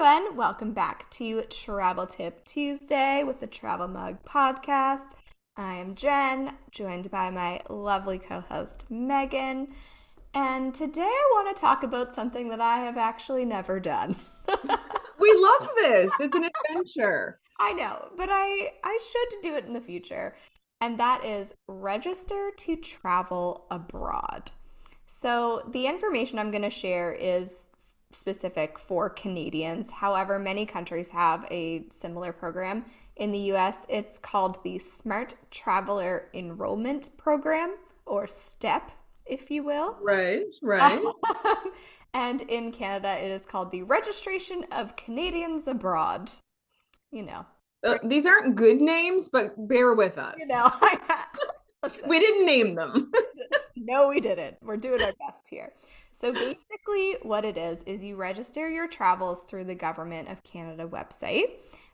everyone, welcome back to Travel Tip Tuesday with the Travel Mug podcast. I am Jen, joined by my lovely co-host Megan, and today I want to talk about something that I have actually never done. We love this. It's an adventure. I know, but I should do it in the future, and that is register to travel abroad. So, the information I'm going to share is specific for Canadians. However, many countries have a similar program. In the US, it's called the Smart Traveler Enrollment Program, or STEP, if you will. Right, right. And in Canada, it is called the Registration of Canadians Abroad. You know, These aren't good names, but bear with you us. know, listen. We didn't name them. No, we didn't. We're doing our best here. So basically, what it is you register your travels through the Government of Canada website,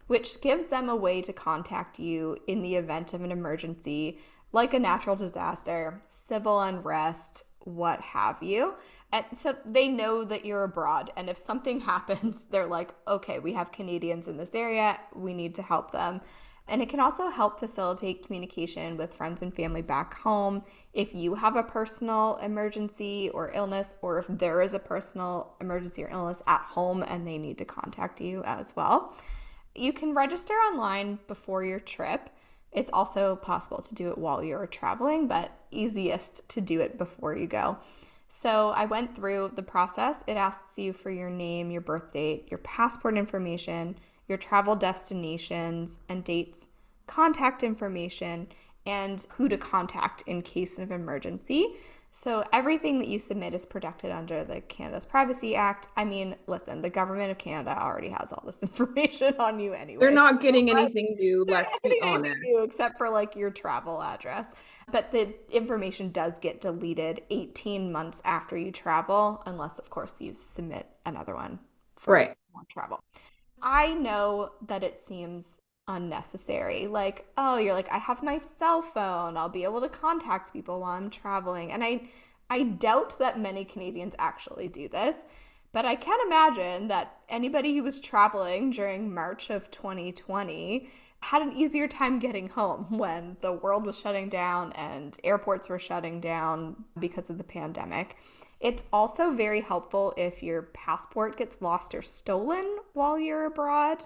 which gives them a way to contact you in the event of an emergency, like a natural disaster, civil unrest, what have you. And so they know that you're abroad. And if something happens, they're like, okay, we have Canadians in this area. We need to help them. And it can also help facilitate communication with friends and family back home if you have a personal emergency or illness, or if there is a personal emergency or illness at home and they need to contact you as well. You can register online before your trip. It's also possible to do it while you're traveling, but easiest to do it before you go. So I went through the process. It asks you for your name, your birth date, your passport information, your travel destinations and dates, contact information, and who to contact in case of emergency. So everything that you submit is protected under the Canada's Privacy Act. I mean, listen, the government of Canada already has all this information on you They're anyway. not getting anything new, They're let's not be getting anything new honest. except for like your travel address. But the information does get deleted 18 months after you travel, unless, of course, you submit another one for Right. more travel. I know that it seems unnecessary. Like, oh, you're like, I have my cell phone. I'll be able to contact people while I'm traveling. And I doubt that many Canadians actually do this, but I can imagine that anybody who was traveling during March of 2020 had an easier time getting home when the world was shutting down and airports were shutting down because of the pandemic. It's also very helpful if your passport gets lost or stolen while you're abroad.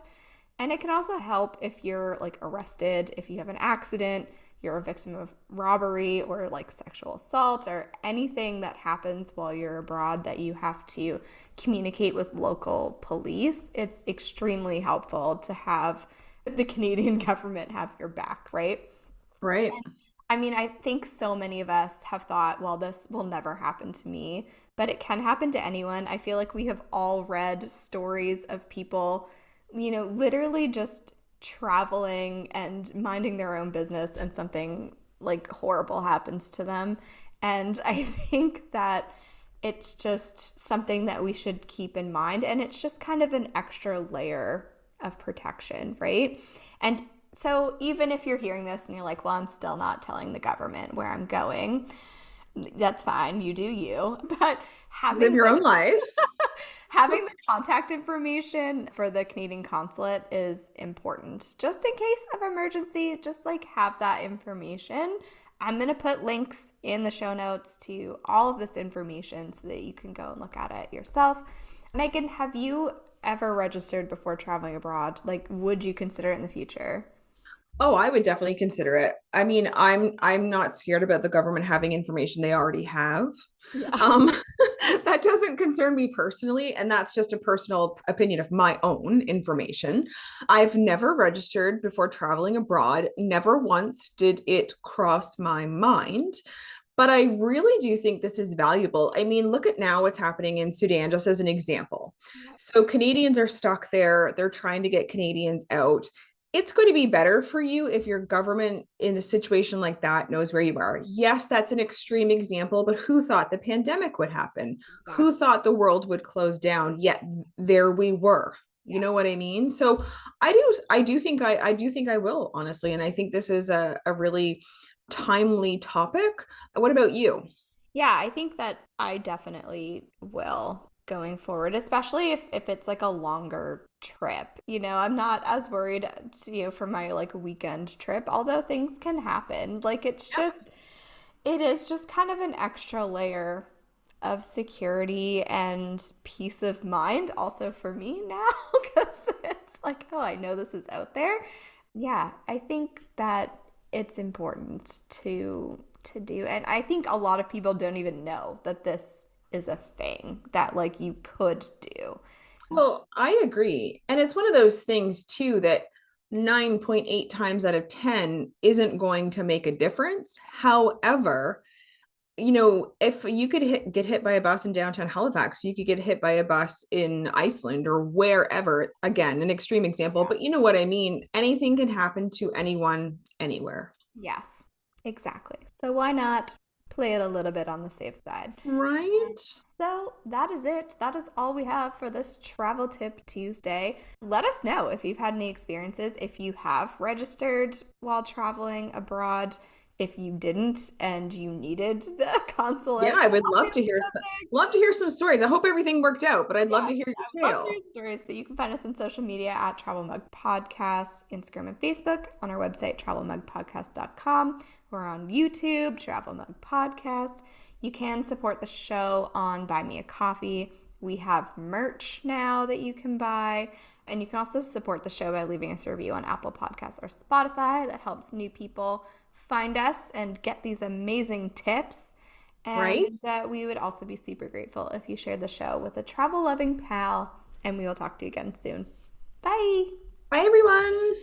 And it can also help if you're like arrested, if you have an accident, you're a victim of robbery or like sexual assault or anything that happens while you're abroad that you have to communicate with local police. It's extremely helpful to have the Canadian government have your back, right? Right. I mean, I think so many of us have thought, well, this will never happen to me, but it can happen to anyone. I feel like we have all read stories of people, literally just traveling and minding their own business and something like horrible happens to them. And I think that it's just something that we should keep in mind. And it's just kind of an extra layer of protection, right? And so even if you're hearing this and you're like, well, I'm still not telling the government where I'm going, that's fine. You do you. But Live having your the own life. having the contact information for the Canadian consulate is important. Just in case of emergency, just like have that information. I'm going to put links in the show notes to all of this information so that you can go and look at it yourself. Megan, have you ever registered before traveling abroad? Like, would you consider it in the future? Oh, I would definitely consider it. I mean, I'm not scared about the government having information they already have. Yeah. Um, that doesn't concern me personally, and that's just a personal opinion of my own information. I've never registered before traveling abroad. Never once did it cross my mind. But I really do think this is valuable. I mean, look at now what's happening in Sudan, just as an example. So Canadians are stuck there. They're trying to get Canadians out. It's going to be better for you if your government in a situation like that knows where you are. Yes, that's an extreme example, but who thought the pandemic would happen? Who Exactly. thought the world would close down? Yet there we were. You Yeah. know what I mean? So I do think I will, honestly. And I think this is a really timely topic. What about you? Yeah, I think that I definitely will. going forward, especially if it's like a longer trip. I'm not as worried, for my like weekend trip, although things can happen. Like it is just kind of an extra layer of security and peace of mind also for me now because it's like, oh, I know this is out there. Yeah, I think that it's important to do. And I think a lot of people don't even know that this is a thing that like you could do. Well, I agree. And it's one of those things too that 9.8 times out of 10 isn't going to make a difference. However, if you could get hit by a bus in downtown Halifax, you could get hit by a bus in Iceland or wherever. Again, an extreme example, Yeah. but you know what I mean. Anything can happen to anyone, anywhere. Yes, exactly. So why not play it a little bit on the safe side? Right? So that is it. That is all we have for this Travel Tip Tuesday. Let us know if you've had any experiences, if you have registered while traveling abroad, if you didn't and you needed the Yeah, consulate I would help love in to hear something. love to hear some stories. I hope everything worked out, but I'd love to Yes, hear I would your love to tale. hear stories. So you can find us on social media at Travel Mug Podcast, Instagram and Facebook, on our website, travelmugpodcast.com. We're on YouTube, Travel Mug Podcast. You can support the show on Buy Me a Coffee. We have merch now that you can buy. And you can also support the show by leaving us a review on Apple Podcasts or Spotify. That helps new people find us and get these amazing tips. Right? And we would also be super grateful if you shared the show with a travel loving pal. And we will talk to you again soon. Bye. Bye, everyone.